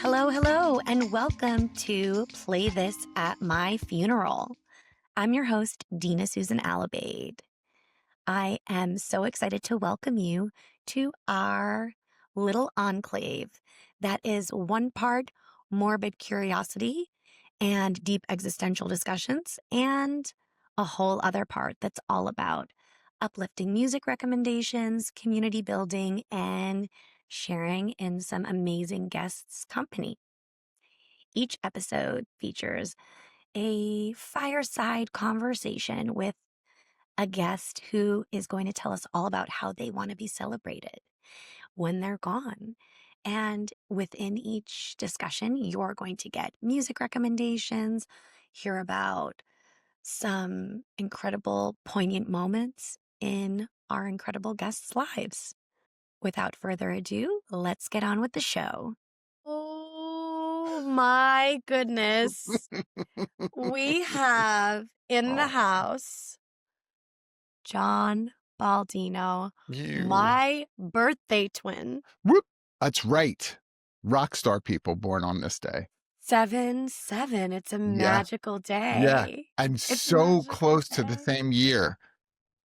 Hello, hello, and welcome to Play This at My Funeral. I'm your host, Dina Susan Alabade. I am so excited to welcome you to our little enclave that is one part morbid curiosity and deep existential discussions, and a whole other part that's all about uplifting music recommendations, community building, and sharing in some amazing guests' company. Each episode features a fireside conversation with a guest who is going to tell us all about how they want to be celebrated when they're gone. And within each discussion, you're going to get music recommendations, hear about some incredible, poignant moments in our incredible guests' lives. Without further ado, let's get on with the show. Oh my goodness. We have in the house John Baldino, my birthday twin. Whoop! That's right. Rock star people born on this day. 7/7. It's a magical day. Yeah. And it's so close to the same year.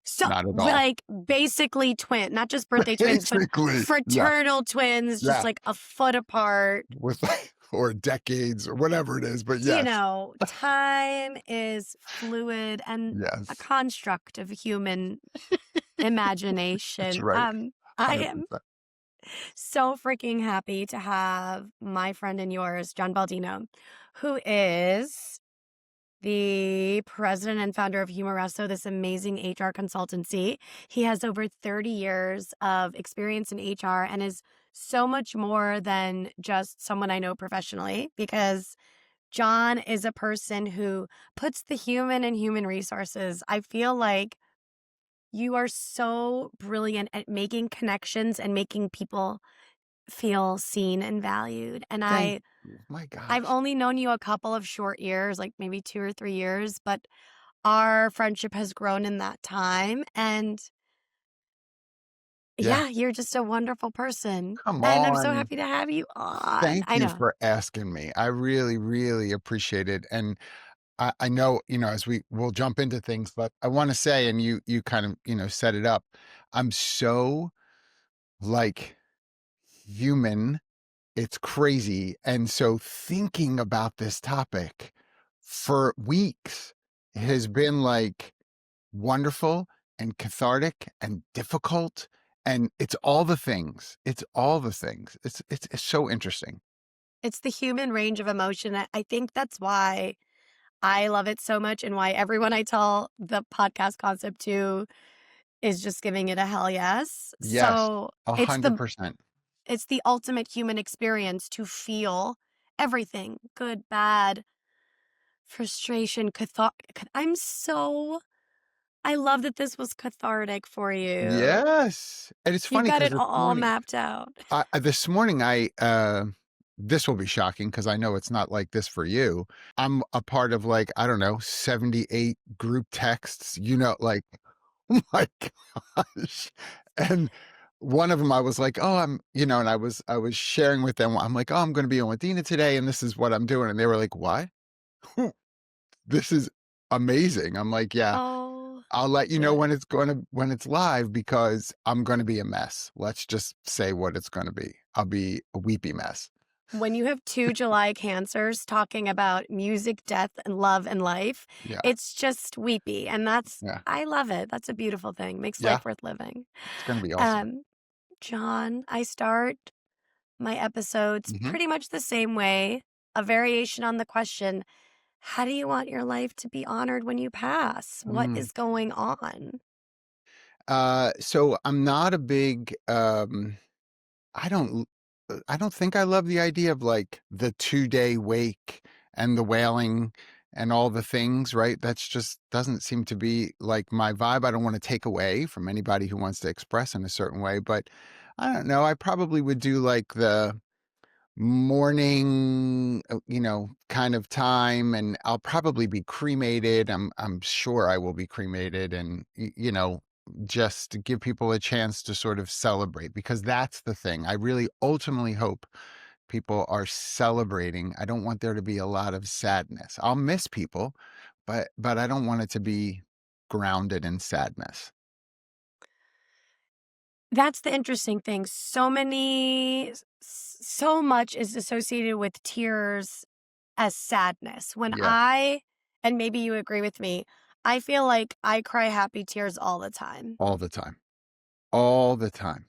So, not at all. Like, basically twin, not just birthday twins, but fraternal twins, just like a foot apart. With or decades or whatever it is, but yes. You know, time is fluid and a construct of human imagination. That's right. I am so freaking happy to have my friend and yours, John Baldino, who is the president and founder of Humareso, this amazing HR consultancy. He has over 30 years of experience in HR and is so much more than just someone I know professionally, because John is a person who puts the human in human resources. I feel like you are so brilliant at making connections and making people feel seen and valued. And my gosh, I've only known you a couple of short years, like maybe 2 or 3 years, but our friendship has grown in that time. And yeah, you're just a wonderful person. Come on. And I'm so happy to have you on. Thank you for asking me. I really, really appreciate it. And I know, as we'll jump into things, but I want to say, and you kind of, set it up. I'm so human. It's crazy. And so thinking about this topic for weeks has been wonderful and cathartic and difficult. And it's all the things. It's so interesting. It's the human range of emotion. I think that's why I love it so much, and why everyone I tell the podcast concept to is just giving it a hell yes. Yes, so 100%. It's the ultimate human experience to feel everything, good, bad, frustration, I love that this was cathartic for you. Yes. And it's funny. You got it all mapped out. This morning, this will be shocking because I know it's not like this for you. I'm a part of 78 group texts, oh my gosh. And one of them, I was like, oh, and I was sharing with them. I'm like, oh, I'm going to be on with Dina today, and this is what I'm doing. And they were like, what? This is amazing. I'm like, yeah. Oh, I'll let you know when it's live, because I'm going to be a mess. Let's just say what it's going to be. I'll be a weepy mess. When you have 2 July cancers talking about music, death, and love and life, it's just weepy. And I love it. That's a beautiful thing. Makes life worth living. It's going to be awesome. John, I start my episodes pretty much the same way, a variation on the question, how do you want your life to be honored when you pass? What is going on? So I'm not a big, I don't think I love the idea of the 2-day wake and the wailing and all the things, right? That's just doesn't seem to be my vibe. I don't want to take away from anybody who wants to express in a certain way, but I don't know. I probably would do the morning, kind of time, and I'll probably be cremated. I'm sure I will be cremated, and just to give people a chance to sort of celebrate, because that's the thing. I really ultimately hope people are celebrating. I don't want there to be a lot of sadness. I'll miss people, but I don't want it to be grounded in sadness. That's the interesting thing. So much is associated with tears as sadness. Yeah, And maybe you agree with me, I feel like I cry happy tears all the time. all the time. All the time.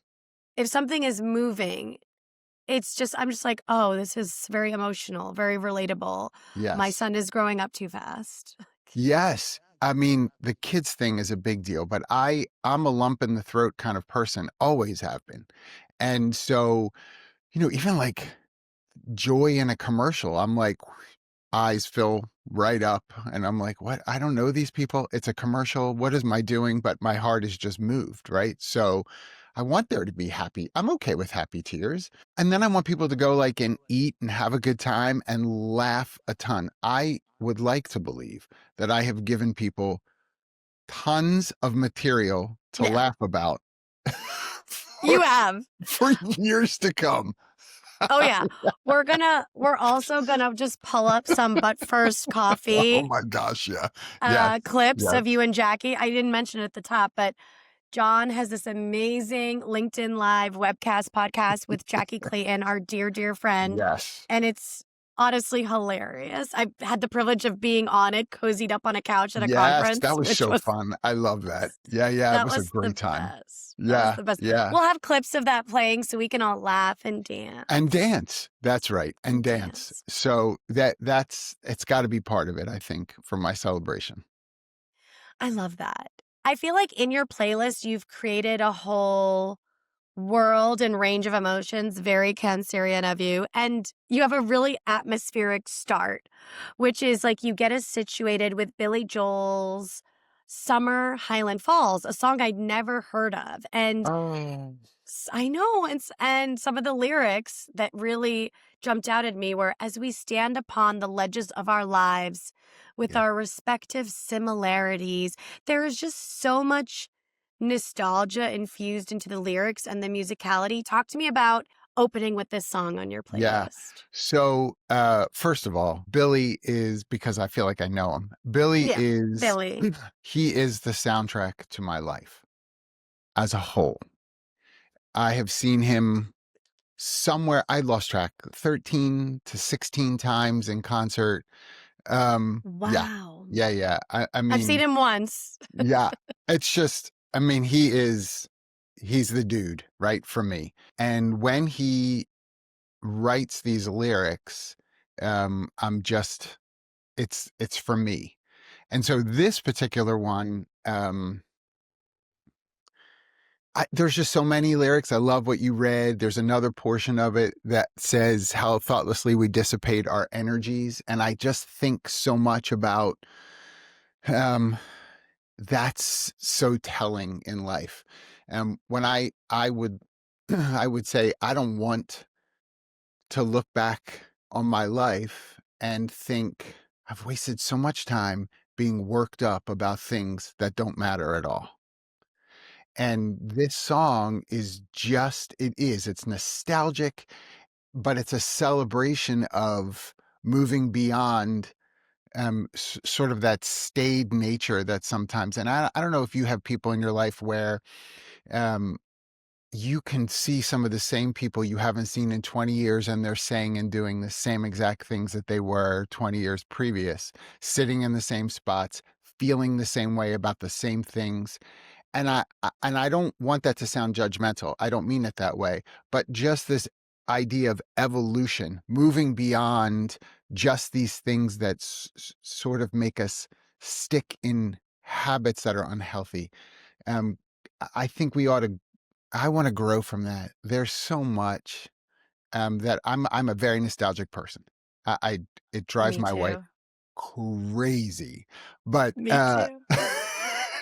If something is moving, I'm just like, oh, this is very emotional, very relatable. My Yes. son is growing up too fast. Yes. I mean, the kids thing is a big deal, but I'm a lump in the throat kind of person, always have been. And so, even like joy in a commercial, I'm like, eyes fill right up and I'm like, what? I don't know these people. It's a commercial. What is my doing? But my heart is just moved, right? So I want there to be happy. I'm okay with happy tears. And then I want people to go like and eat and have a good time and laugh a ton. I would like to believe that I have given people tons of material to Yeah, laugh about you for, have. for years to come. Oh yeah. We're also gonna just pull up some But First Oh Coffee my gosh, yeah. Yes. clips Yes. of you and Jackie. I didn't mention it at the top, but John has this amazing LinkedIn Live webcast podcast with Jackie Clayton, our dear, dear friend. Yes. And it's honestly hilarious. I've had the privilege of being on it, cozied up on a couch at a Yes, conference, that was which so was fun. I love that. Yeah, yeah, it that was a was the great time. best. That was Yeah, the best. yeah. We'll have clips of that playing so we can all laugh and dance. And dance. That's right. And And dance. dance. So it's got to be part of it, I think, for my celebration. I love that. I feel like in your playlist, you've created a whole world and range of emotions, very Cancerian of you. And you have a really atmospheric start, which is like you get us situated with Billy Joel's Summer Highland Falls, a song I'd never heard of. And Oh, I know, and some of the lyrics that really jumped out at me were as we stand upon the ledges of our lives with yeah. our respective similarities. There is just so much nostalgia infused into the lyrics and the musicality. Talk to me about opening with this song on your Yeah. playlist. So, first of all, Billy is because I feel like I know him. Billy Yeah, is Billy. he is the soundtrack to my life as a whole. I have seen him somewhere I lost track 13 to 16 times in concert. Yeah. Wow. Yeah, yeah. I I've seen mean, him once. yeah. It's just I mean, he's the dude, right, for me. And when he writes these lyrics, I'm just it's for me. And so this particular one, there's just so many lyrics. I love what you read. There's another portion of it that says how thoughtlessly we dissipate our energies. And I just think so much about um, that's so telling in life. When I would I would say I don't want to look back on my life and think I've wasted so much time being worked up about things that don't matter at all. And this song is it's nostalgic, but it's a celebration of moving beyond sort of that staid nature that sometimes, and I don't know if you have people in your life where um, you can see some of the same people you haven't seen in 20 years and they're saying and doing the same exact things that they were 20 years previous, sitting in the same spots, feeling the same way about the same things. And I don't want that to sound judgmental. I don't mean it that way, but just this idea of evolution, moving beyond just these things that sort of make us stick in habits that are unhealthy. Um, I think we ought to. I want to grow from that. There's so much that I'm a very nostalgic person. I it drives Me my wife too. crazy, but Me too.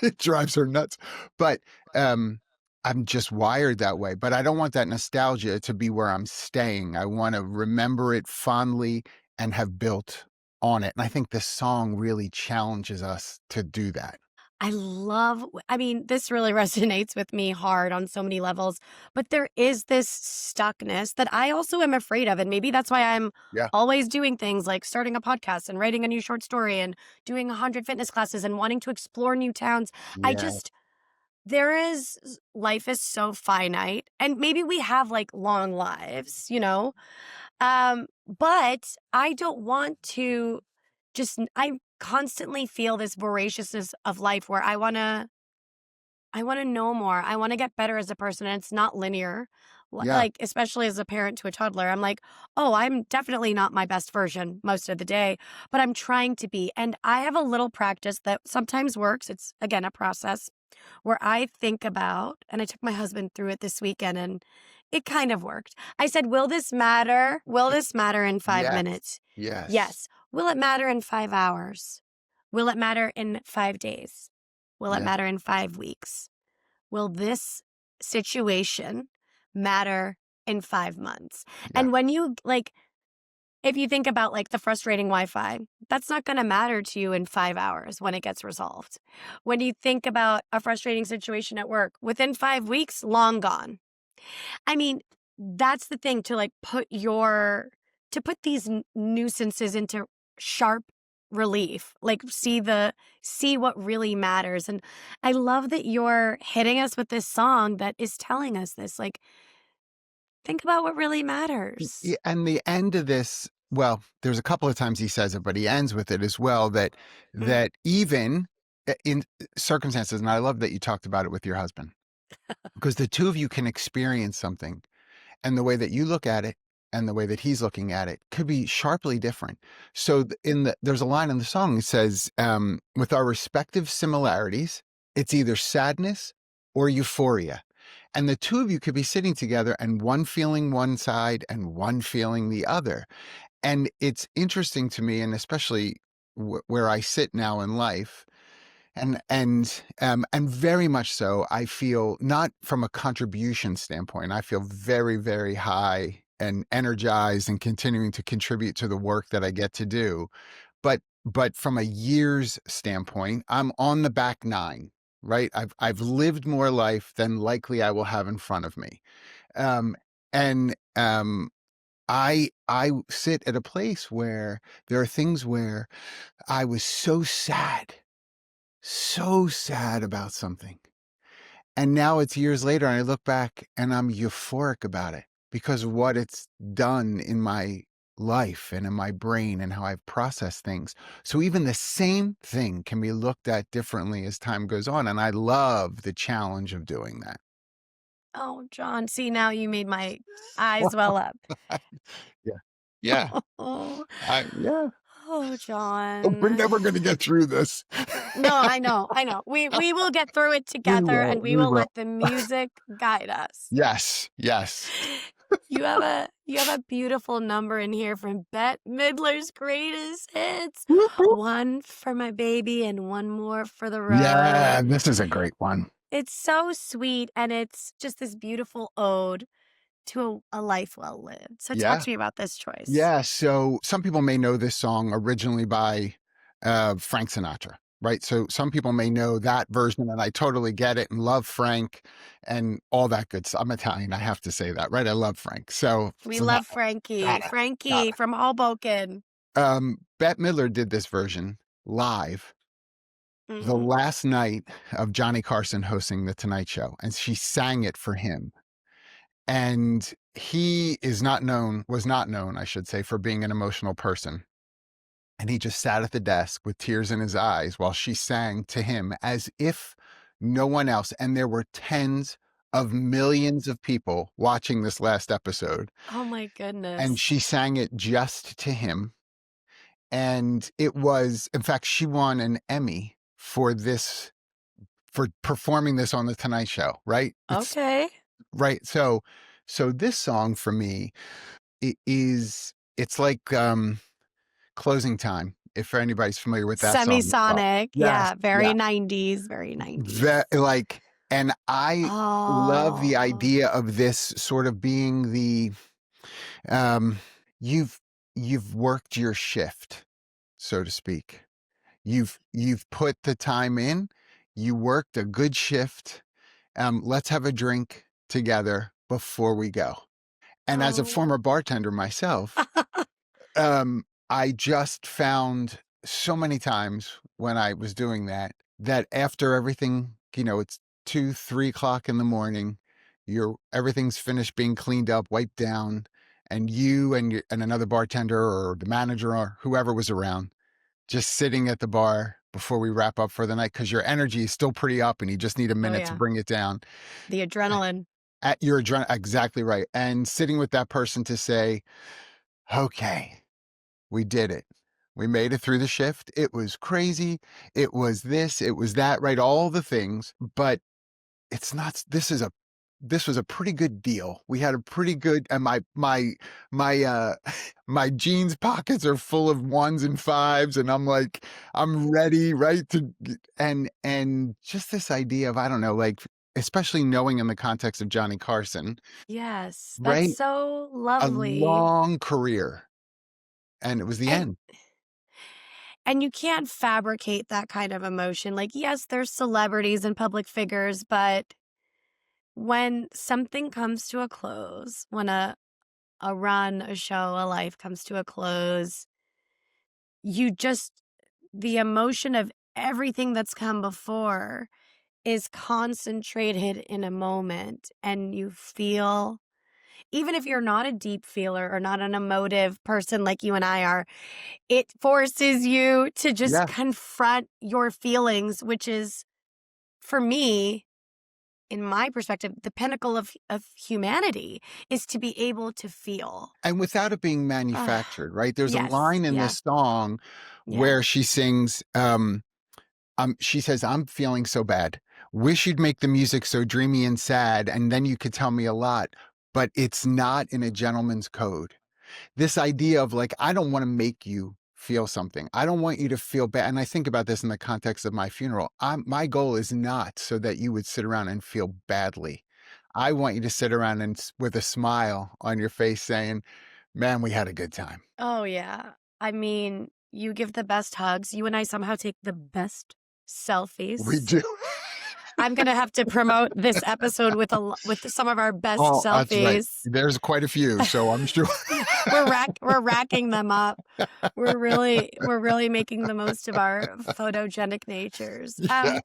it drives her nuts. But um, I'm just wired that way. But I don't want that nostalgia to be where I'm staying. I want to remember it fondly and have built on it. And I think this song really challenges us to do that. I mean, this really resonates with me hard on so many levels, but there is this stuckness that I also am afraid of. And maybe that's why I'm Yeah. always doing things like starting a podcast and writing a new short story and doing 100 fitness classes and wanting to explore new towns. I Yeah. just, life is so finite. And maybe we have like long lives, you know? But I don't want to I constantly feel this voraciousness of life where I want to know more. I want to get better as a person, and it's not linear. Yeah. Like, especially as a parent to a toddler, I'm like, oh, I'm definitely not my best version most of the day, but I'm trying to be. And I have a little practice that sometimes works. It's again a process where I think about, and I took my husband through it this weekend, and it kind of worked. I said, will this matter? Will this matter in 5 minutes? Yes. Yes. Will it matter in 5 hours? Will it matter in 5 days? Will it Yeah. matter in 5 weeks? Will this situation matter in 5 months? Yeah. And when you like, if you think about like the frustrating Wi Fi, that's not going to matter to you in 5 hours when it gets resolved. When you think about a frustrating situation at work, within 5 weeks, long gone. I mean, that's the thing to like to put these nuisances into sharp relief, like see what really matters. And I love that you're hitting us with this song that is telling us this, like, think about what really matters. Yeah, and the end of this, well, there's a couple of times he says it, but he ends with it as well, that Mm. even in circumstances, and I love that you talked about it with your husband, because the two of you can experience something, and the way that you look at it and the way that he's looking at it could be sharply different. So there's a line in the song that says, with our respective similarities, it's either sadness or euphoria. And the two of you could be sitting together and one feeling one side and one feeling the other. And it's interesting to me, and especially where I sit now in life, and very much so, I feel not from a contribution standpoint. I feel very, very high and energized and continuing to contribute to the work that I get to do. But from a years standpoint, I'm on the back nine, right? I've lived more life than likely I will have in front of me. Um, and I sit at a place where there are things where I was so sad about something. And now it's years later, and I look back and I'm euphoric about it because of what it's done in my life and in my brain and how I've processed things. So even the same thing can be looked at differently as time goes on. And I love the challenge of doing that. Oh, John, see, now you made my eyes well up. Yeah. Yeah. Oh, Yeah. oh, We're John. never going to get through this. No, I know, I know. We will get through it We together, will. and we We will will. let the music guide us. Yes. Yes. You have a beautiful number in here from Bette Midler's greatest hits. Whoop, whoop. One for my baby and one more for the Yeah. road. This is a great one. It's so sweet, and it's just this beautiful ode to a life well lived. So talk Yeah. to me about this choice. Yeah, so some people may know this song originally by Frank Sinatra, right? So some people may know that version, and I totally get it and love Frank and all that good stuff. I'm Italian, I have to say that, right? I love Frank. So, We so that, love Frankie. got it, got Frankie from Hoboken. it. Bette Midler did this version live the Hmm. last night of Johnny Carson hosting The Tonight Show, and she sang it for him. And he was not known, I should say, for being an emotional person. And he just sat at the desk with tears in his eyes while she sang to him as if no one else. And there were tens of millions of people watching this last episode. Oh my And goodness. she sang it just to him. And it was, in fact, she won an Emmy for this, for performing this on The Tonight Show, right? It's Okay. right. So this song for me it's like, Closing Time, if anybody's familiar with that song as well. Semisonic. Yes, Yeah. Very yeah. 90s. Very 90s. Like, and I love the Oh. idea of this sort of being the, um, you've worked your shift, so to speak. You've put the time in, You worked a good shift. Let's have a drink together before we go." And as a Oh. former bartender myself, I just found so many times when I was doing that, that after everything, it's 2, 3 o'clock in the morning, everything's finished being cleaned up, wiped down, and you and another bartender or the manager or whoever was around, just sitting at the bar before we wrap up for the night because your energy is still pretty up and you just need a Oh, minute to yeah. bring it down. The adrenaline. At your exactly right. And sitting with that person to say, okay, we did it. We made it through the shift. It was crazy. It was this, it was that, right? All the things, but it's not, this was a pretty good deal. We had a pretty good, and my my jeans pockets are full of ones and fives, and I'm like, I'm ready, right? And just this idea of, I don't know, like, especially knowing in the context of Johnny Carson, Yes, that's right? so A lovely. long career, and it was the And end. and you can't fabricate that kind of emotion. Like, yes, there's celebrities and public figures, but when something comes to a close, when a run, a show, a life comes to a close, you just the emotion of everything that's come before is concentrated in a moment, and you feel, even if you're not a deep feeler or not an emotive person like you and I are, it forces you to just Yeah. confront your feelings, which is, for me, in my perspective, the pinnacle of humanity is to be able to feel. And without it being Ugh. manufactured, right? There's a Yes. line in Yeah. this song Yeah. where she sings, she says, "I'm feeling so bad. Wish you'd make the music so dreamy and sad, and then you could tell me a lot, but it's not in a gentleman's code." This idea of like, I don't want to make you feel something. I don't want you to feel bad. And I think about this in the context of my funeral. My goal is not so that you would sit around and feel badly. I want you to sit around and with a smile on your face saying, man, we had a good time. Oh, yeah. I mean, you give the best hugs. You and I somehow take the best We selfies. do. I'm gonna have to promote this episode with with some of our best Oh, that's right. selfies. There's quite a few, so I'm sure. We're racking them up. We're really making the most of our photogenic natures. Yes.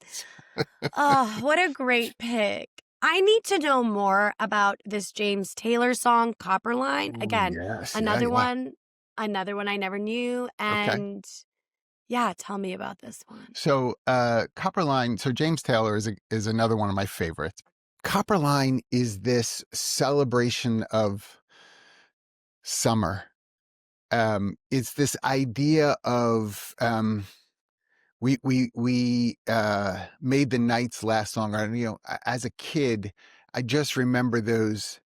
Oh, what a great pick. I need to know more about this James Taylor song, Copperline. Oh, Again, yes. Yeah, another yeah. one, another one I never knew. Okay. And yeah, tell me about this one. So, Copperline, so James Taylor is another one of my favorites. Copperline is this celebration of summer. It's this idea of we made the nights last longer. And as a kid, I just remember those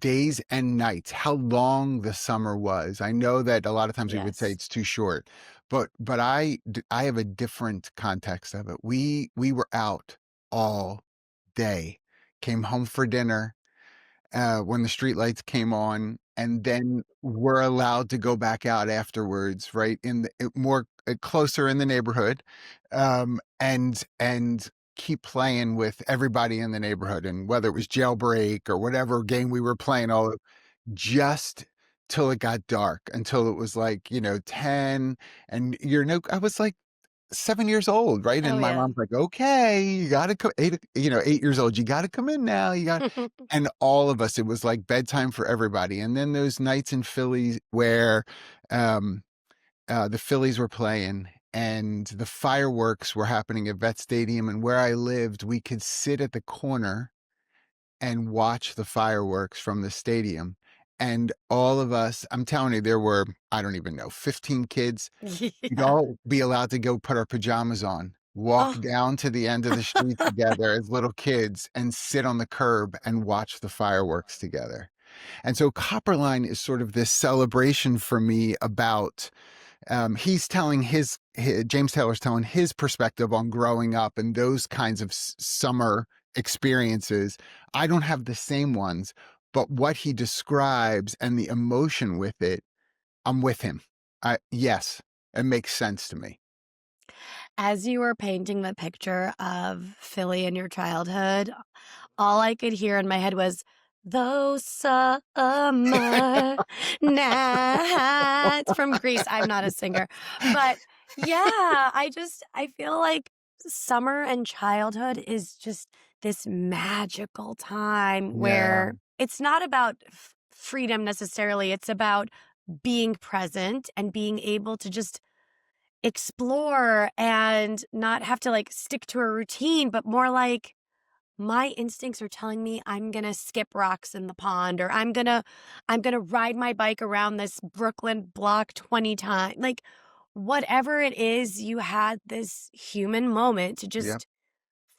days and nights, how long the summer was. I know that a lot of times we would say Yes. it's too short, but I have a different context of it. We were out all day, came home for dinner, when the streetlights came on, and then we're allowed to go back out afterwards, right? In the more closer in the neighborhood, and keep playing with everybody in the neighborhood, and whether it was Jailbreak or whatever game we were playing, all just till it got dark, until it was like 10, and I was like 7 years old, right? Oh, And my yeah. mom's like, "Okay, you gotta come," 8 years old, "You gotta come in now, you got," and all of us, it was like bedtime for everybody. And then those nights in Philly where, um, the Phillies were playing and the fireworks were happening at Vet Stadium, and where I lived, we could sit at the corner and watch the fireworks from the stadium, and all of us, I'm telling you, there were, I don't even know, 15 kids. We'd Yeah. all be allowed to go put our pajamas on, walk Oh. down to the end of the street together as little kids, and sit on the curb and watch the fireworks together. And so Copperline is sort of this celebration for me about, he's telling James Taylor's telling his perspective on growing up and those kinds of summer experiences. I don't have the same ones, but what he describes and the emotion with it, I'm with him. Yes, it makes sense to me. As you were painting the picture of Philly in your childhood, all I could hear in my head was, "Those summer nights" from Grease. I'm not a singer, but yeah, I feel like summer and childhood is just this magical time Yeah. where it's not about freedom necessarily. It's about being present and being able to just explore and not have to like stick to a routine, but more like my instincts are telling me I'm going to skip rocks in the pond, or I'm going to ride my bike around this Brooklyn block 20 times. Like whatever it is, you had this human moment to Yep. just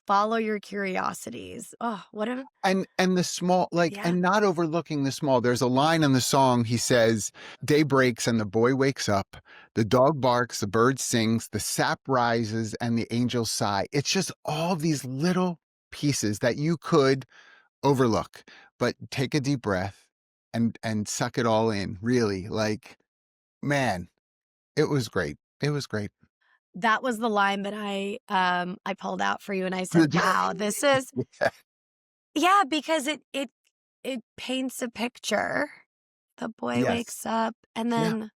follow your curiosities. Oh, what a And the small, like, yeah. and not overlooking the small. There's a line in the song. He says, "Day breaks and the boy wakes up. The dog barks, the bird sings, the sap rises, and the angels sigh." It's just all these little pieces that you could overlook, but take a deep breath and suck it all in. Really, like, man, it was great. It was great. That was the line that I pulled out for you and I said, "Wow, this is yeah, because it paints a picture. The boy Yes. wakes up and Yeah, then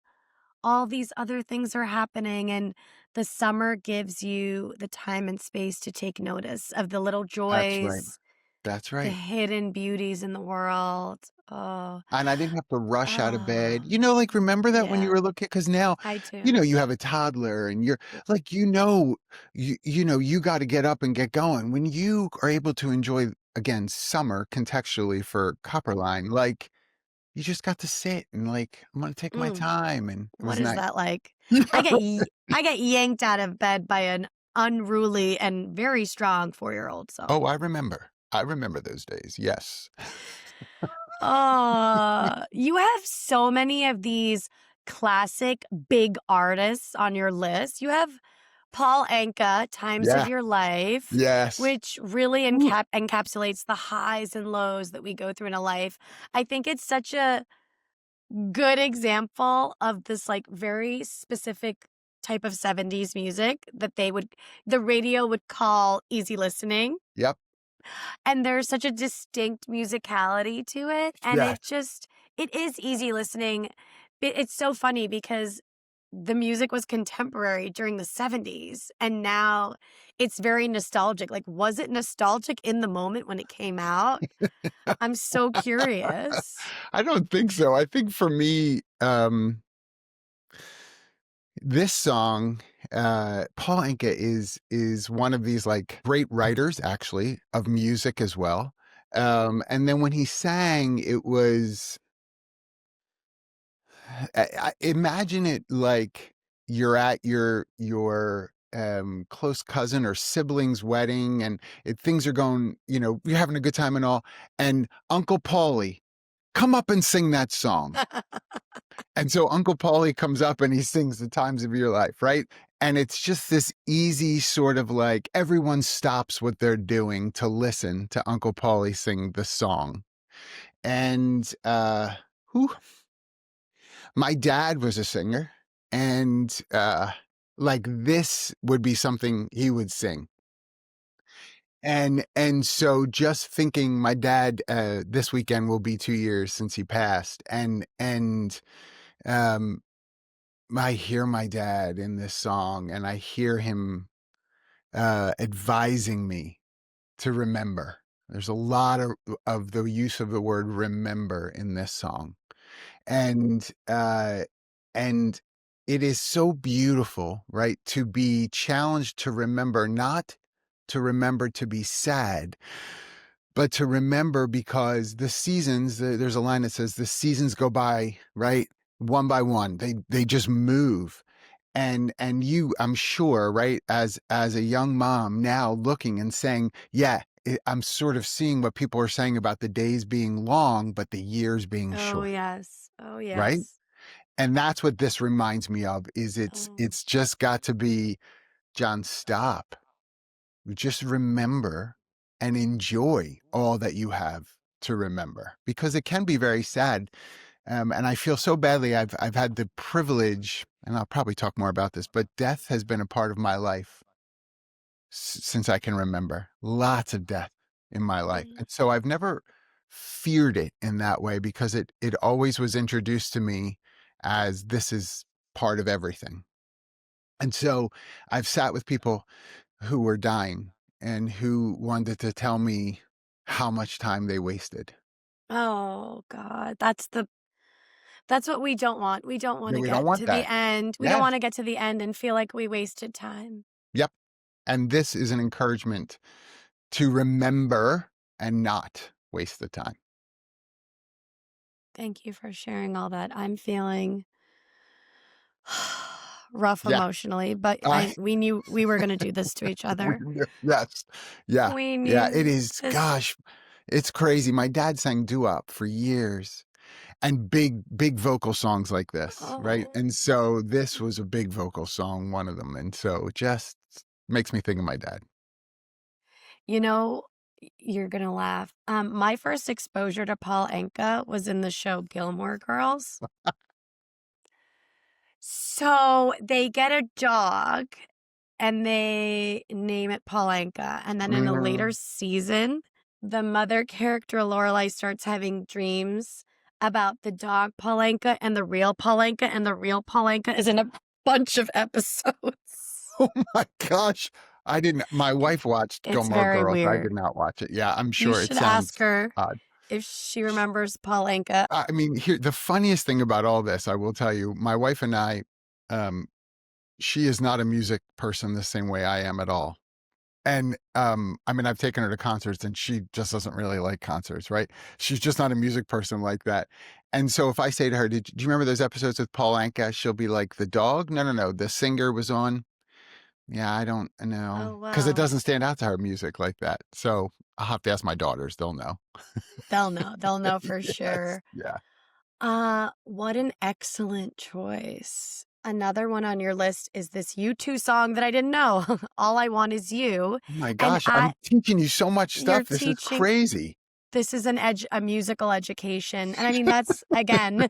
all these other things are happening, and the summer gives you the time and space to take notice of the little that's right. joys, That's the right. hidden beauties in the world. Oh, And I didn't have to rush out of bed. ah, Like, remember that when you yeah, were a little kid? Because now, I do. you have a toddler and you're like, you got to get up and get going. When you are able to enjoy, again, summer contextually for Copperline, like, you just got to sit and like, I'm going to take my Mm, time. And it what was is nice. that like? Yeah. I get yanked out of bed by an unruly and very strong 4-year-old, so Oh, I remember. I remember those days. Yes. You have so many of these classic big artists on your list. You have Paul Anka, Times of Yeah. Your Life, Yes. which really Ooh. encapsulates the highs and lows that we go through in a life. I think it's such a good example of this like very specific type of 70s music that the radio would call easy listening, Yep. and there's such a distinct musicality to it, and Yes. it is easy listening. It's so funny because the music was contemporary during the 70s, and now it's very nostalgic. Like, was it nostalgic in the moment when it came out? I'm so curious. I don't think so. I think for me, this song, Paul Anka is one of these like great writers, actually, of music as well. And then when he sang, it was imagine it like you're at your close cousin or sibling's wedding, and things are going, you're having a good time and all, and Uncle Paulie, come up and sing that song. And so Uncle Paulie comes up and he sings The Times of Your Life, right? And it's just this easy sort of like everyone stops what they're doing to listen to Uncle Paulie sing the song. And whew, my dad was a singer, and like this would be something he would sing. And so just thinking, my dad, this weekend will be 2 years since he passed, and um I hear my dad in this song, and I hear him advising me to remember. There's a lot of the use of the word remember in this song. And and it is so beautiful, right? To be challenged to remember, not to remember to be sad, but to remember because the seasons, there's a line that says the seasons go by, right? One by one. They just move. And you, I'm sure, right, as a young mom now looking and saying, yeah, I'm sort of seeing what people are saying about the days being long, but the years being Oh, short, yes. Oh, right? yes. And that's what this reminds me of, is Oh. it's just got to be, John, stop. Just remember and enjoy all that you have to remember, because it can be very sad. And I feel so badly. I've had the privilege, and I'll probably talk more about this, but death has been a part of my life since I can remember. Lots of death in my life. Mm. And so I've never feared it in that way because it always was introduced to me as this is part of everything. And so I've sat with people who were dying and who wanted to tell me how much time they wasted. Oh God, that's what we don't want. We don't want Yeah, to we don't get want to the that. end. We don't Yeah. want to get to the end and feel like we wasted time. Yep. And this is an encouragement to remember and not waste the time. Thank you for sharing all that. I'm feeling rough Yeah. emotionally, but I we knew we were going to do this to each other. yes. Yeah. We Yeah, it knew is, this. gosh, it's crazy. My dad sang doo-wop for years and big vocal songs like this, right? Oh, And so this was a big vocal song, one of them, and so it just makes me think of my dad. you know, you're going to laugh. My first exposure to Paul Anka was in the show Gilmore Girls. So they get a dog and they name it Paul Anka. And then in a later Mhm. season, the mother character Lorelai starts having dreams about the dog Paul Anka and the real Paul Anka, and the real Paul Anka is in a bunch of episodes. Oh my gosh. I didn't my wife watched It's Gilmore very Girls, I did weird. not watch it. Yeah, I'm You sure it should ask sounds her odd. if she remembers Paul Anka. I mean, here the funniest thing about all this, I will tell you, my wife and I, um, she is not a music person the same way I am at all. And, I mean, I've taken her to concerts and she just doesn't really like concerts, right? She's just not a music person like that. And so if I say to her, do you remember those episodes with Paul Anka? She'll be like, the dog? No, no, no. The singer was on. Yeah, I don't know. Oh, Because it wow. doesn't stand out to her music like that. So I'll have to ask my daughters. They'll know. They'll know. They'll know for Yes. sure. Yeah. What an excellent choice. Another one on your list is this U2 song that I didn't know. All I Want Is You. Oh my And gosh. I'm teaching you so much you're stuff. This is teaching crazy. this is a musical education. And I mean that's again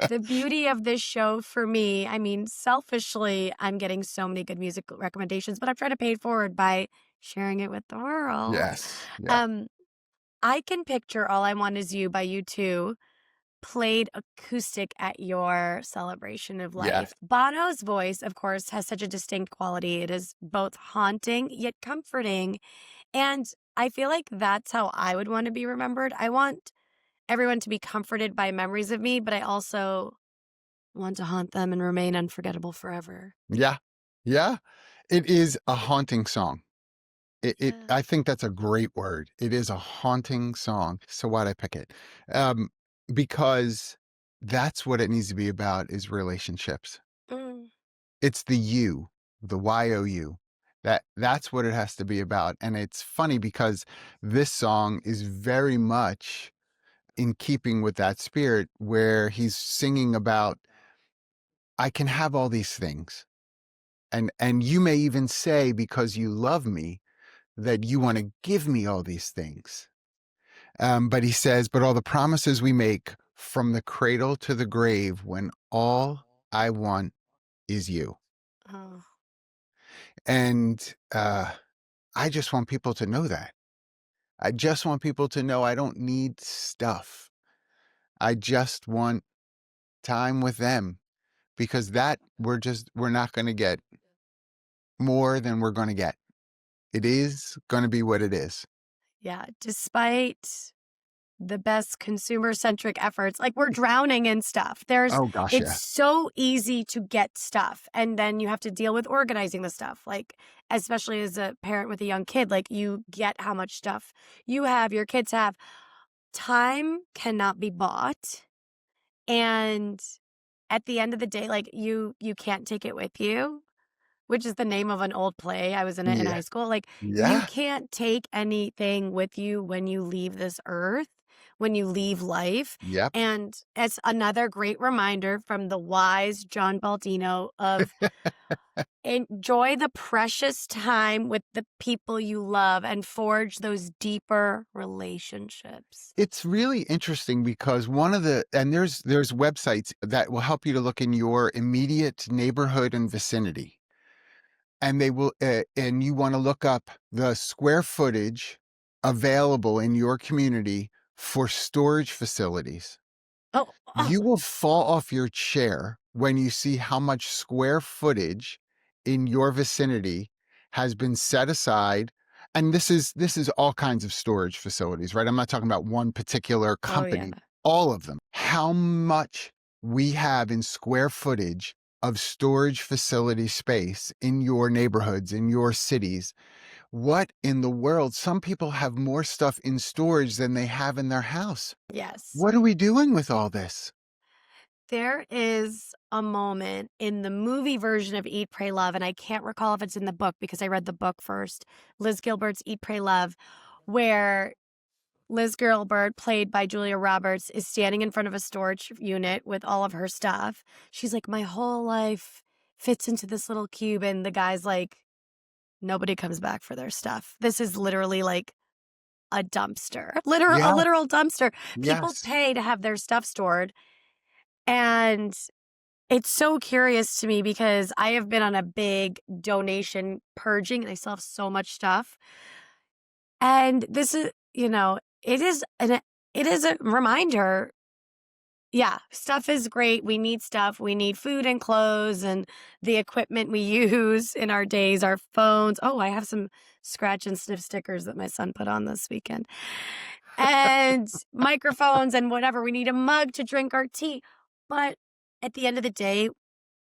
the beauty of this show for me. I mean, selfishly, I'm getting so many good music recommendations, but I'm trying to pay it forward by sharing it with the world. Yes. Yeah. Um, I can picture All I Want Is You by U2 played acoustic at your celebration of Yes. life. Bono's voice, of course, has such a distinct quality. It is both haunting yet comforting. And I feel like that's how I would want to be remembered. I want everyone to be comforted by memories of me, but I also want to haunt them and remain unforgettable forever. Yeah. Yeah. It is a haunting song. Yeah. I think that's a great word. It is a haunting song. So why'd I pick it? Um, because that's what it needs to be about is relationships. Mm. It's the you, the YOU. That's what it has to be about. And it's funny because this song is very much in keeping with that spirit where he's singing about I can have all these things. And you may even say because you love me that you want to give me all these things. But he says, but all the promises we make from the cradle to the grave when all I want is you. Oh, And I just want people to know that. I just want people to know I don't need stuff. I just want time with them because that we're not going to get more than we're going to get. It is going to be what it is. yeah. Despite the best consumer centric efforts, like we're drowning in stuff. Oh gosh, It's yeah. so easy to get stuff. And then you have to deal with organizing the stuff. Like, especially as a parent with a young kid, like you get how much stuff you have, your kids have. Time cannot be bought. And at the end of the day, like you can't take it with you, which is the name of an old play. I was in it in Yeah. high school. Like you Yeah. can't take anything with you when you leave this earth, when you leave life. Yep. And it's another great reminder from the wise John Baldino of enjoy the precious time with the people you love and forge those deeper relationships. It's really interesting because one of the and there's websites that will help you to look in your immediate neighborhood and vicinity. and they will, and you want to look up the square footage available in your community for storage facilities. Oh, oh, You will fall off your chair when you see how much square footage in your vicinity has been set aside. And this is all kinds of storage facilities, right? I'm not talking about one particular oh yeah. company, all of them. How much we have in square footage of storage facility space in your neighborhoods, in your cities. What in the world? Some people have more stuff in storage than they have in their house. Yes. What are we doing with all this? There is a moment in the movie version of Eat, Pray, Love, and I can't recall if it's in the book because I read the book first, Liz Gilbert's Eat, Pray, Love, where Liz Gilbert, played by Julia Roberts, is standing in front of a storage unit with all of her stuff. She's like, my whole life fits into this little cube. And the guy's like, nobody comes back for their stuff. This is literally like a dumpster, a Yeah. literal dumpster. People Yes. pay to have their stuff stored. And it's so curious to me because I have been on a big donation purging and I still have so much stuff. And this is, it is a reminder. Yeah, stuff is great. We need stuff. We need food and clothes and the equipment we use in our days, our phones. Oh, I have some scratch and sniff stickers that my son put on this weekend. And microphones and whatever. We need a mug to drink our tea. But at the end of the day,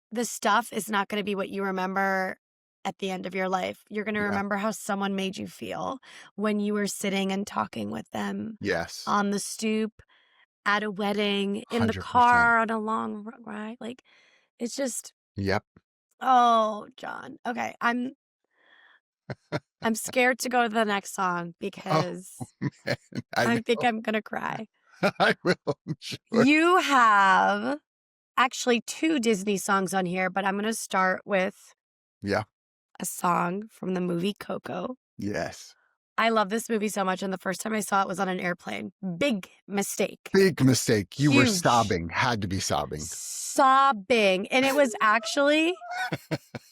the stuff is not going to be what you remember at the end of your life. You're going to Yeah. remember how someone made you feel when you were sitting and talking with them Yes. on the stoop, at a wedding, in the 100%. car on a long ride. Like, it's just, Yep. oh, John. Okay, I'm scared to go to the next song Oh, because man. I I think know. I'm going to cry. I will, I'm sure. You have actually 2 Disney songs on here, but I'm going to start with Yeah. a song from the movie Coco. Yes. I love this movie so much, and the first time I saw it was on an airplane. Big mistake. Big mistake. You were Huge. sobbing, had to be sobbing. Sobbing. And it was actually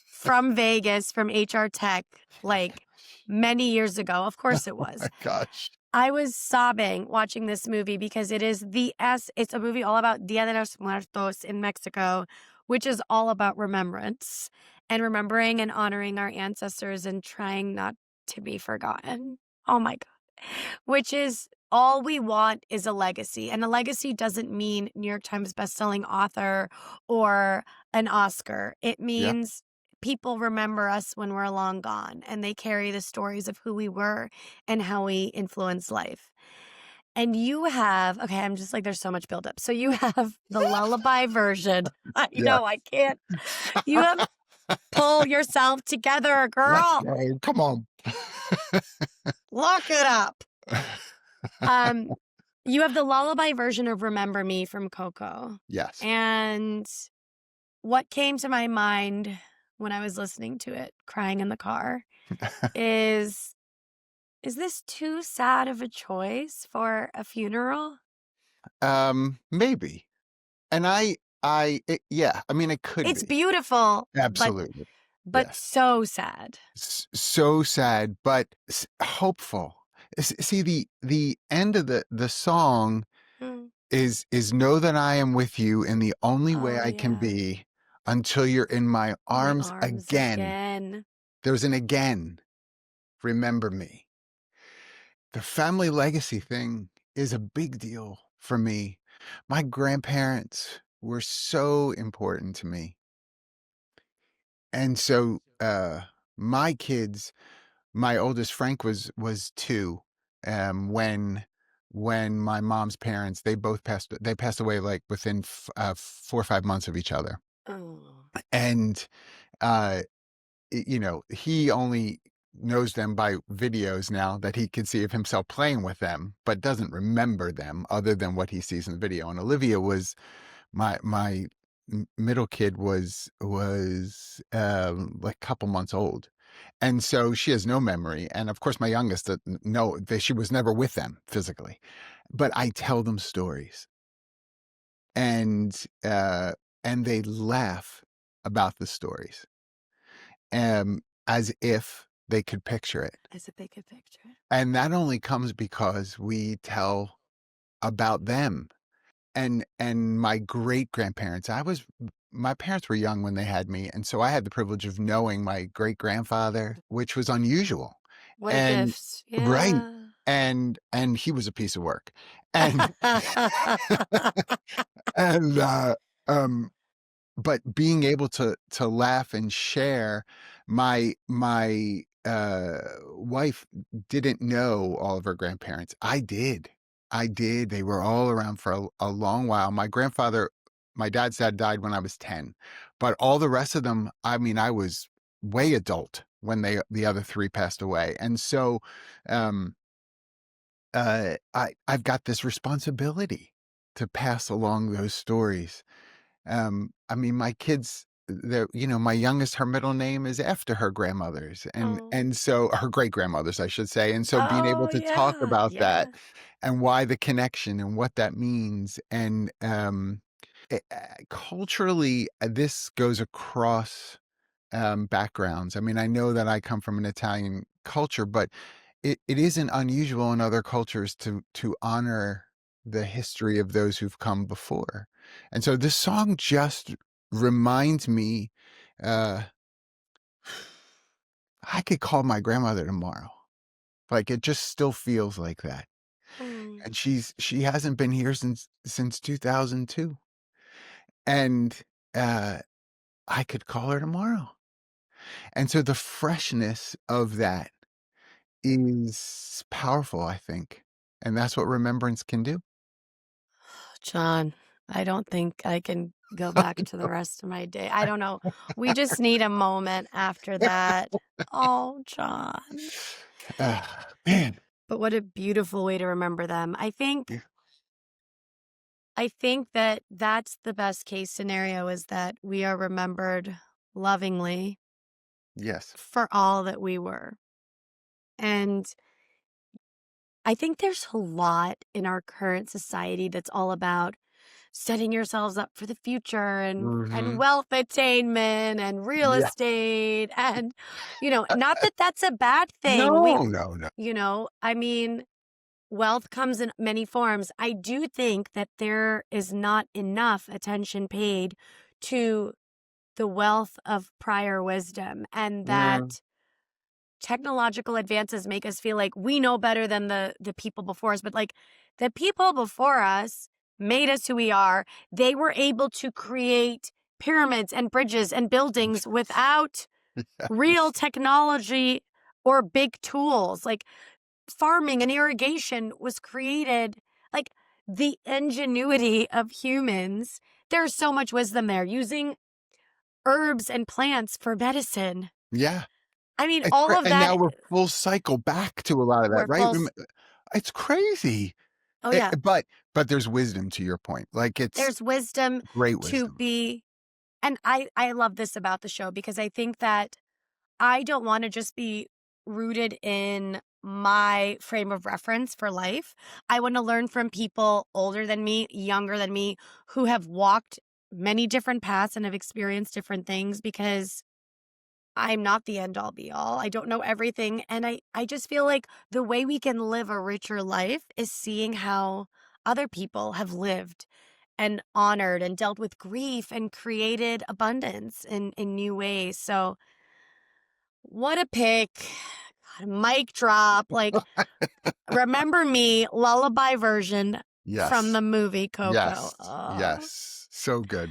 from Vegas, from HR Tech, like many years ago. Of course it Oh was. my gosh. I was sobbing watching this movie because it's a movie all about Dia de los Muertos in Mexico, which is all about remembrance and remembering and honoring our ancestors and trying not to be forgotten. Oh my God. Which is all we want is a legacy. And a legacy doesn't mean New York Times bestselling author or an Oscar. It means people remember us when we're long gone and they carry the stories of who we were and how we influence life. And you have, okay, I'm just like, there's so much buildup. So you have the lullaby version. I know, I can't. You have pull yourself together, girl. Let's go. Come on. Look it up. You have the lullaby version of Remember Me from Coco. Yes. And what came to my mind when I was listening to it, crying in the car, is this too sad of a choice for a funeral? Maybe. And yeah, I mean, it could It's be. beautiful, Absolutely. but Yes. so sad. So sad, but hopeful. See, the end of the song Mm. is know that I am with you in the only way Oh, I can yeah. be until you're in my arms, My arms again. There's an again. Remember me. The family legacy thing is a big deal for me. My grandparents were so important to me. And so my kids, my oldest Frank was 2 when my mom's parents, they passed away like within 4 or 5 months of each other. Oh. And he only knows them by videos now that he can see of himself playing with them, but doesn't remember them other than what he sees in the video. And Olivia was my middle kid was like a couple months old, and so she has no memory. And of course, my youngest, no, she was never with them physically, but I tell them stories, and they laugh about the stories. as if they could picture it. As if they could picture it. And that only comes because we tell about them. And my great-grandparents, my parents were young when they had me, and so I had the privilege of knowing my great-grandfather, which was unusual. What a And gift. right. Yeah. And he was a piece of work. And and um but being able to laugh and share, my wife didn't know all of her grandparents. I did. They were all around for a long while. My dad's dad died when I was 10, but all the rest of them, I mean, I was way adult when the other three passed away. And so um I've got this responsibility to pass along those stories. I mean, my kids, my youngest, her middle name is after her grandmother's, and Oh. and so her great grandmother's, I should say. And so being able Oh, to talk yeah. about that Yeah. and why the connection and what that means, and culturally, this goes across backgrounds. I mean, I know that I come from an Italian culture, but it isn't unusual in other cultures to honor the history of those who've come before. And so this song just reminds me, uh, I could call my grandmother tomorrow. Like it just still feels like that. Mm. And she hasn't been here since 2002. And uh I could call her tomorrow. And so the freshness of that is powerful, I think. And that's what remembrance can do. John, I don't think I can go back to the rest of my day. I don't know. We just need a moment after that. Oh, John. Man. But what a beautiful way to remember them. Yeah. I think that that's the best case scenario, is that we are remembered lovingly Yes. for all that we were. And I think there's a lot in our current society that's all about setting yourselves up for the future, and Mhm. wealth attainment and real Yeah. estate, and not that that's a bad thing. No, no, no. I mean, wealth comes in many forms. I do think that there is not enough attention paid to the wealth of prior wisdom, and Mm, that technological advances make us feel like we know better than the people before us. But like, the people before us made us who we are. They were able to create pyramids and bridges and buildings without real yes. technology or big tools. Like, farming and irrigation was created, like, the ingenuity of humans. There's so much wisdom there, using herbs and plants for medicine. Yeah. I mean, all of And that. now we're full cycle back to a lot of that, We're right? full. It's crazy. Oh, yeah. But there's wisdom to your point. Like it's There's wisdom great to wisdom. be, and I love this about the show, because I think that I don't want to just be rooted in my frame of reference for life. I want to learn from people older than me, younger than me, who have walked many different paths and have experienced different things, because I'm not the end all be all. I don't know everything. And I just feel like the way we can live a richer life is seeing how other people have lived and honored and dealt with grief and created abundance in new ways. So, what a pick. God, mic drop. Like, remember me, lullaby version from Yes. the movie Coco. Yes. Yes. So good.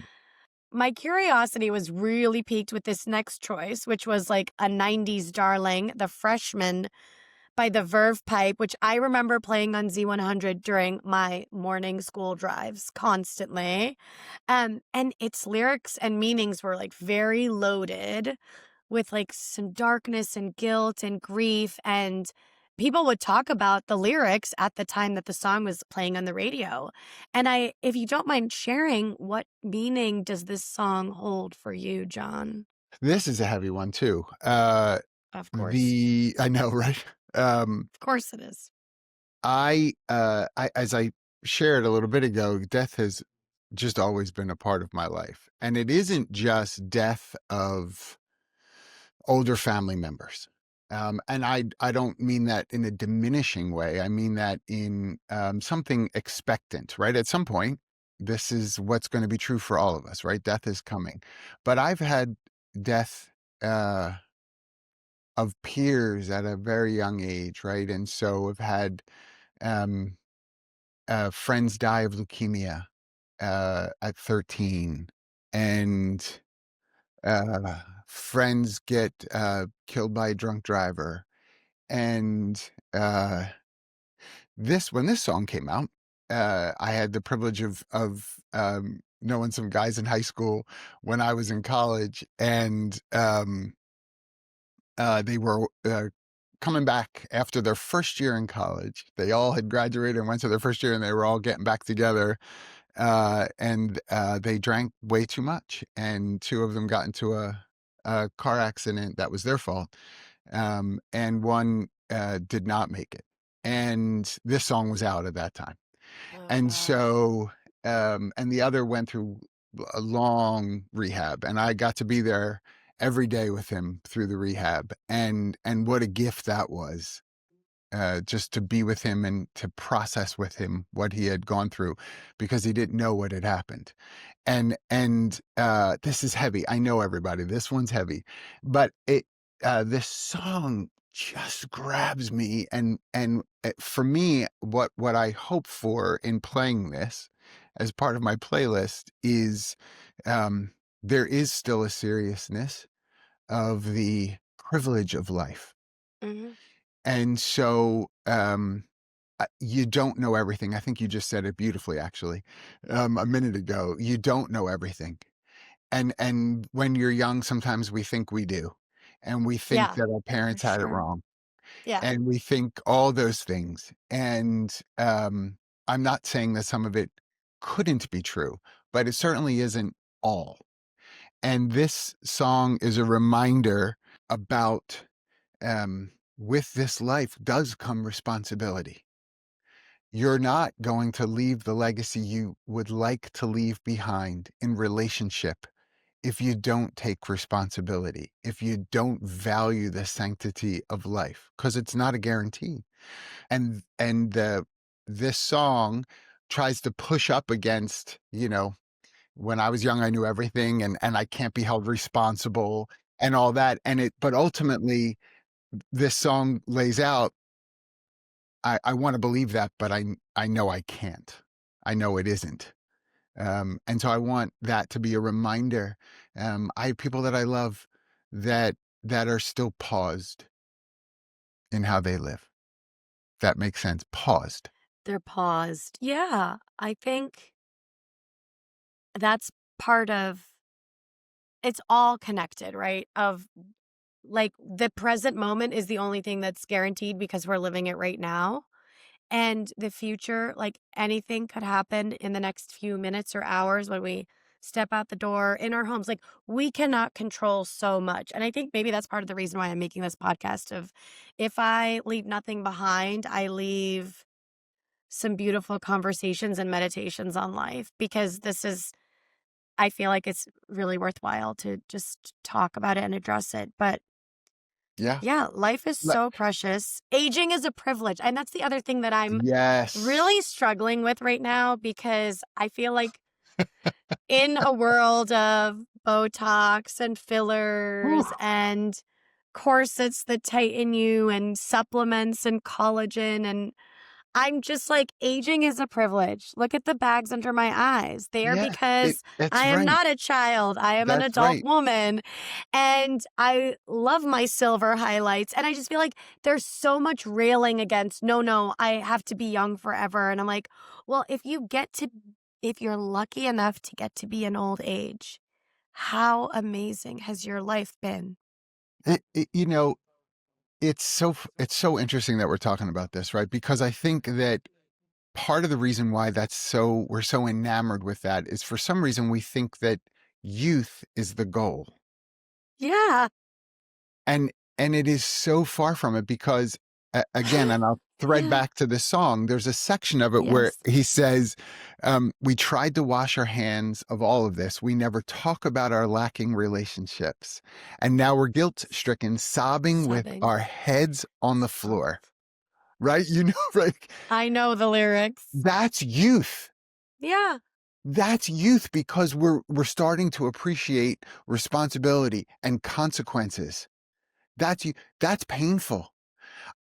My curiosity was really piqued with this next choice, which was like a 90s darling, The Freshman by the Verve Pipe, which I remember playing on Z100 during my morning school drives constantly. And its lyrics and meanings were like very loaded with like some darkness and guilt and grief. And people would talk about the lyrics at the time that the song was playing on the radio. And if you don't mind sharing, what meaning does this song hold for you, John? This is a heavy one too. Of course. The I know, right? Um, Of course it is. as I shared a little bit ago, death has just always been a part of my life. And it isn't just death of older family members. And I don't mean that in a diminishing way. I mean that in something expectant, right? At some point, this is what's going to be true for all of us, right? Death is coming. But I've had death uh, of peers at a very young age, right? And so I've had um, friends die of leukemia at 13, and friends get killed by a drunk driver. And this when this song came out, I had the privilege of knowing some guys in high school when I was in college, and they were coming back after their first year in college. They all had graduated and went to their first year, and they were all getting back together. And they drank way too much, and two of them got into a car accident that was their fault, and one did not make it. And this song was out at that time, Oh, and wow. so and the other went through a long rehab, and I got to be there every day with him through the rehab, and what a gift that was, just to be with him and to process with him what he had gone through, because he didn't know what had happened. And this is heavy. I know, everybody, this one's heavy, but this song just grabs me. And for me, what I hope for in playing this as part of my playlist is, um, there is still a seriousness of the privilege of life. Hmm. And so, you don't know everything. I think you just said it beautifully, actually, a minute ago. You don't know everything. And when you're young, sometimes we think we do. And we think Yeah, that our for parents had it sure. wrong. Yeah. And we think all those things. And I'm not saying that some of it couldn't be true, but it certainly isn't all. And this song is a reminder about, with this life does come responsibility. You're not going to leave the legacy you would like to leave behind in relationship if you don't take responsibility, if you don't value the sanctity of life, because it's not a guarantee. And this song tries to push up against, when I was young, I knew everything, and I can't be held responsible and all that. But ultimately, this song lays out, I want to believe that, but I know I can't. I know it isn't. And so I want that to be a reminder. I have people that I love that that are still paused in how they live. That makes sense. Paused. They're paused. Yeah. I think that's part of it's all connected, right? Of like the present moment is the only thing that's guaranteed because we're living it right now. And the future, like anything could happen in the next few minutes or hours when we step out the door in our homes. Like we cannot control so much. And I think maybe that's part of the reason why I'm making this podcast of if I leave nothing behind, I leave some beautiful conversations and meditations on life because this is I feel like it's really worthwhile to just talk about it and address it. But Yeah. yeah, life is Le- so precious. Aging is a privilege. And that's the other thing that I'm Yes. really struggling with right now because I feel like in a world of Botox and Whew. fillers and corsets that tighten you and supplements and collagen and I'm just like, aging is a privilege. Look at the bags under my eyes. They are Yeah. because That's I am right. not a child. I am an That's adult right. woman. And I love my silver highlights. And I just feel like there's so much railing against, no, no, I have to be young forever. And I'm like, well, if you're lucky enough to get to be an old age, how amazing has your life been? It, it's so interesting that we're talking about this, right? Because I think that part of the reason why we're so enamored with that is, for some reason, we think that youth is the goal. Yeah. And and it is so far from it, because again, and I'll thread Yeah. back to this song, there's a section of it where Yes. he says, we tried to wash our hands of all of this. We never talk about our lacking relationships. And now we're guilt-stricken, sobbing with Sobbing. our heads on the floor. Right? You know, like, I know the lyrics. that's youth. Yeah. That's youth, because we're starting to appreciate responsibility and consequences. That's painful.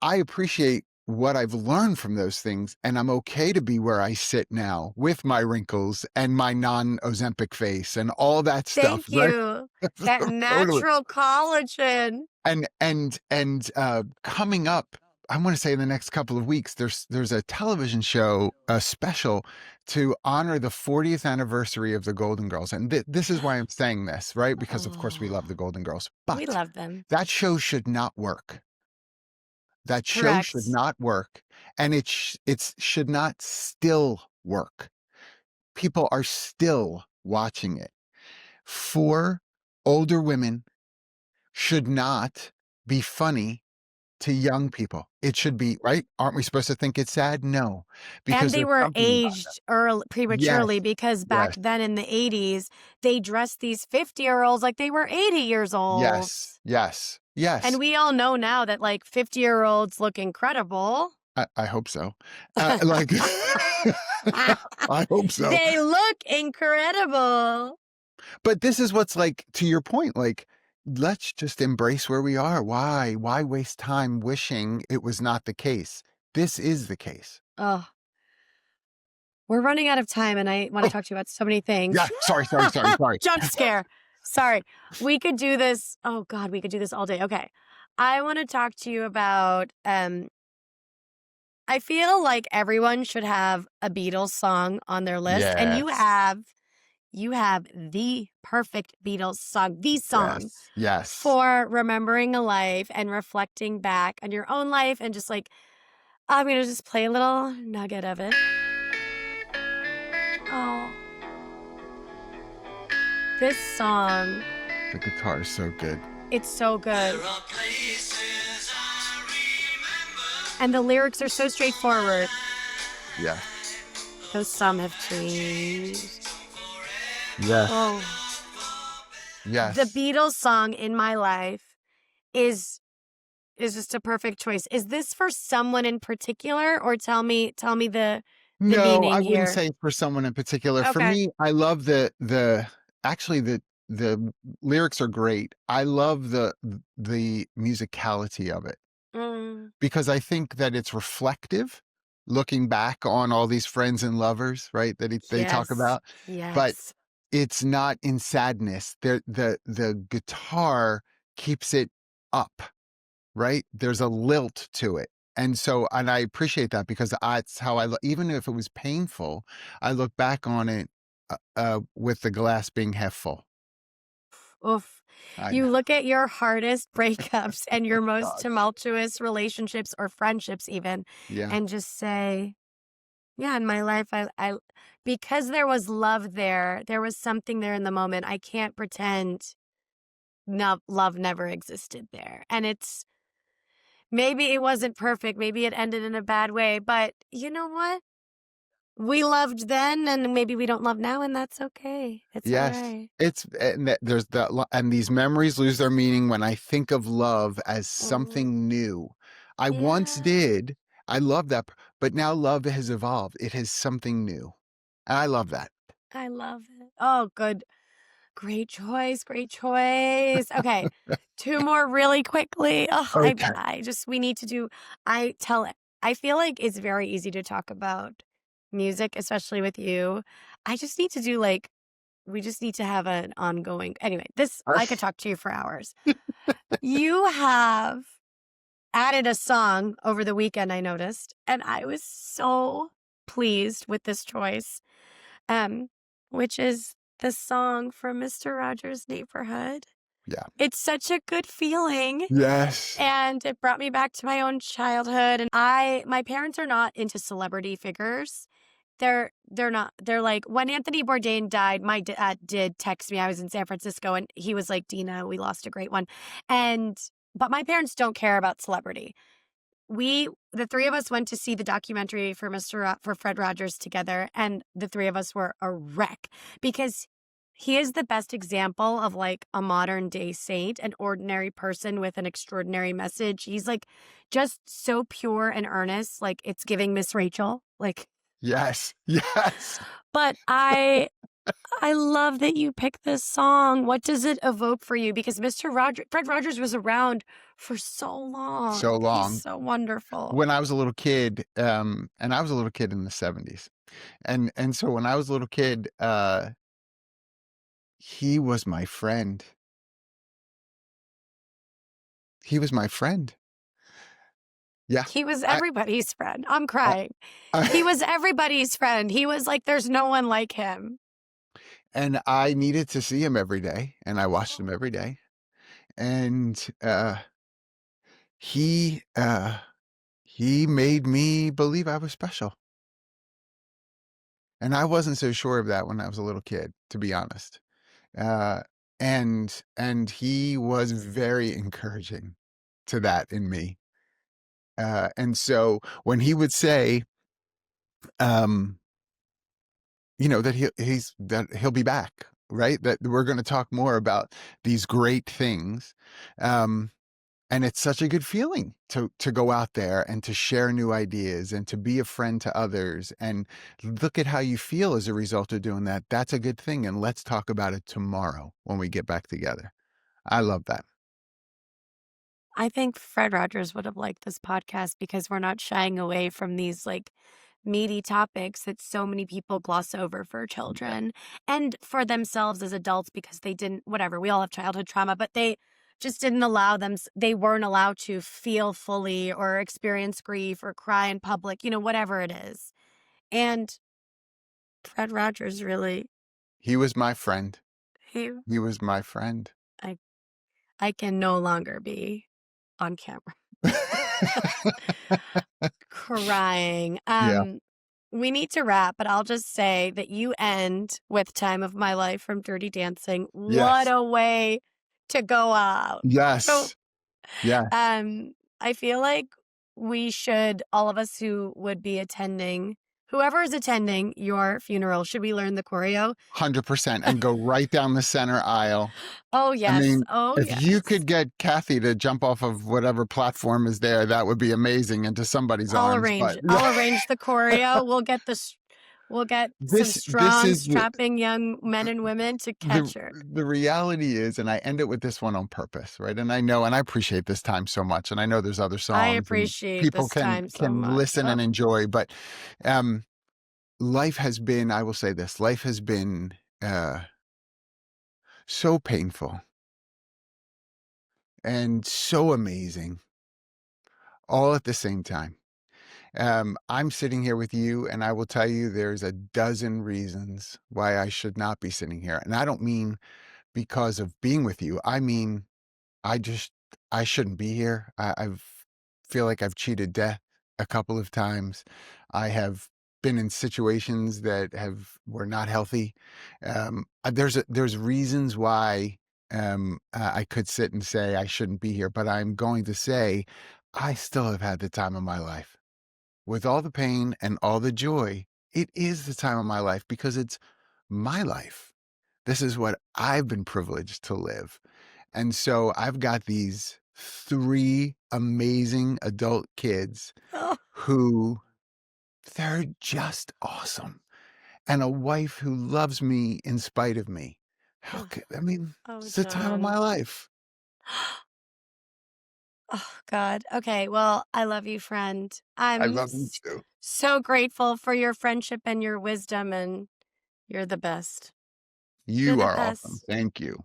I appreciate what I've learned from those things, and I'm okay to be where I sit now with my wrinkles and my non-Ozempic face and all that stuff. Thank Right? you. That Totally. natural collagen. And coming up, I want to say in the next couple of weeks, there's a television show, a special to honor the 40th anniversary of the Golden Girls. And this is why I'm saying this, right? Because of course we love the Golden Girls, We but love them. that show should not work. That show Correct. should not work, and it should not still work. People are still watching it. 4 older women should not be funny to young people. It should be, right? Aren't we supposed to think it's sad? No, because And they there's were something about aged prematurely Yes, because back yes, then in the 80s, they dressed these 50-year-olds like they were 80 years old. yes, yes, yes. And we all know now that like 50-year-olds look incredible. I hope so. Like, I hope so. They look incredible. But this is what's, like, to your point, like, let's just embrace where we are. Why waste time wishing it was not the case? This is the case. Oh, we're running out of time, and I want to talk to you about so many things. Yeah, sorry. Jump scare. Sorry. We could do this. Oh, God, we could do this all day. Okay. I want to talk to you about, I feel like everyone should have a Beatles song on their list. And you have the perfect Beatles song, the song Yes. for remembering a life and reflecting back on your own life. And just like, I'm going to just play a little nugget of it. Oh. This song. The guitar is so good. It's so good. And the lyrics are so straightforward. Yeah. Though some have changed. Yes. Oh. Yes. The Beatles song in my life is just a perfect choice. Is this for someone in particular, or tell me the No, meaning I here? wouldn't say for someone in particular. For Okay. me, I love the lyrics are great. I love the musicality of it, because I think that it's reflective, looking back on all these friends and lovers, right? That they talk about. Yes. But it's not in sadness. The guitar keeps it up, right? There's a lilt to it. And I appreciate that, because that's how even if it was painful, I look back on it with the glass being half full. Oof. You look at your hardest breakups and your most God. tumultuous relationships or friendships even, Yeah. and just say, yeah, in my life, I because there was love there was something there in the moment. I can't pretend love never existed there. And maybe it wasn't perfect. Maybe it ended in a bad way. But you know what? We loved then, and maybe we don't love now, and that's okay. It's Yes. all right. And these memories lose their meaning when I think of love as something new. I once Yeah. did. I love that, but now love has evolved. It is something new. And I love that. I love it. Oh, good. Great choice. Great choice. Okay. 2 more really quickly. Oh, Okay. we need to do, I feel like it's very easy to talk about music, especially with you. I just need to do we just need to have an ongoing, anyway, I could talk to you for hours. You have added a song over the weekend, I noticed, and I was so pleased with this choice, which is the song from Mr. Rogers' Neighborhood. Yeah. It's such a good feeling. Yes. And it brought me back to my own childhood. And my parents are not into celebrity figures. They're not. They're like, when Anthony Bourdain died, my dad did text me. I was in San Francisco, and he was like, Dina, we lost a great one. But my parents don't care about celebrity. the three of us went to see the documentary for for Fred Rogers together, and the three of us were a wreck because he is the best example of like a modern day saint, an ordinary person with an extraordinary message. He's like just so pure and earnest, like it's giving Miss Rachel. Like, Yes. Yes. but I love that you picked this song. What does it evoke for you? Because Fred Rogers was around for so long. So He's long. so wonderful. When I was a little kid, and I was a little kid in the 70s. And so when I was a little kid, he was my friend. He was my friend. Yeah. He was I everybody's friend. I'm I crying. He I was everybody's friend. He was like, there's no one like him. and I needed to see him every day, and I watched him every day. And, he, uh, he made me believe I was special. And I wasn't so sure of that when I was a little kid, to be honest. Uh, and he was very encouraging to that in me. And so when he would say, um, that he'll be back, right? That we're going to talk more about these great things. Um, and it's such a good feeling to go out there and to share new ideas and to be a friend to others and look at how you feel as a result of doing that. That's a good thing. And let's talk about it tomorrow when we get back together. I love that. I think Fred Rogers would have liked this podcast because we're not shying away from these like meaty topics that so many people gloss over for Yeah. children and for themselves as adults because they didn't, whatever, we all have childhood trauma, but they just didn't allow them, they weren't allowed to feel fully or experience grief or cry in public, whatever it is. And Fred Rogers really, He was my friend. he, He was my friend. I, I can no longer be on camera crying. Yeah. We need to wrap, but I'll just say that you end with Time of My Life from Dirty Dancing. What Yes. a way to go out. So, Yes. Yeah. I feel like we should, all of us who would be attending, whoever is attending your funeral, should we learn the choreo? 100% and go right down the center aisle. Oh, I yes. mean, Oh, if you yes. could get Kathy to jump off of whatever platform is there, that would be amazing into somebody's arms. But I'll arrange the choreo. We'll get some this strong, is strapping young men and women to catch her. the reality is, and I end it with this one on purpose, right? And I know, and I appreciate this time so much, and I know there's other I songs and appreciate people this time so much. listen and enjoy, but life has been, I will say this, life has been so painful and so amazing all at the same time. I'm sitting here with you, and I will tell you there's a dozen reasons why I should not be sitting here. And I don't mean because of being with you. I mean, I just, I shouldn't be here. Feel like I've cheated death a couple of times. I have been in situations that were not healthy. There's reasons why I could sit and say I shouldn't be here, but I'm going to say I still have had the time of my life. With all the pain and all the joy, it is the time of my life because it's my life. This is what I've been privileged to live. And so I've got these three amazing adult kids Oh, who they're just awesome. And a wife who loves me in spite of me. I mean, oh, it's the time of my John. life. Oh, God. Okay. Well, I love you, friend. I I'm love you too. so grateful for your friendship and your wisdom, and you're the best. You're You the are awesome. best. Thank you.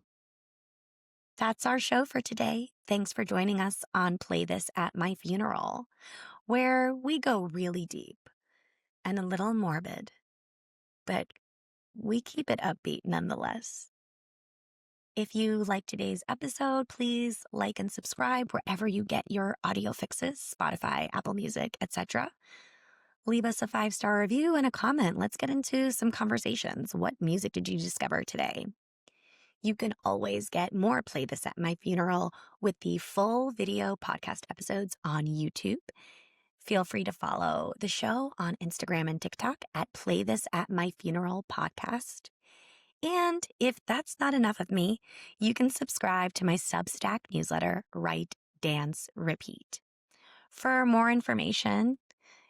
That's our show for today. Thanks for joining us on Play This at My Funeral, where we go really deep and a little morbid, but we keep it upbeat nonetheless. If you like today's episode, please like and subscribe wherever you get your audio fixes, Spotify, Apple Music, etc. Leave us a 5-star review and a comment. Let's get into some conversations. What music did you discover today? You can always get more Play This at My Funeral with the full video podcast episodes on YouTube. Feel free to follow the show on Instagram and TikTok at Play This at My Funeral Podcast. And if that's not enough of me, you can subscribe to my Substack newsletter, Write, Dance, Repeat. For more information,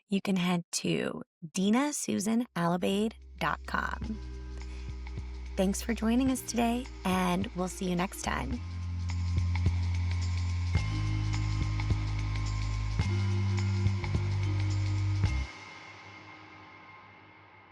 you can head to dinasusanalabade.com. Thanks for joining us today, and we'll see you next time.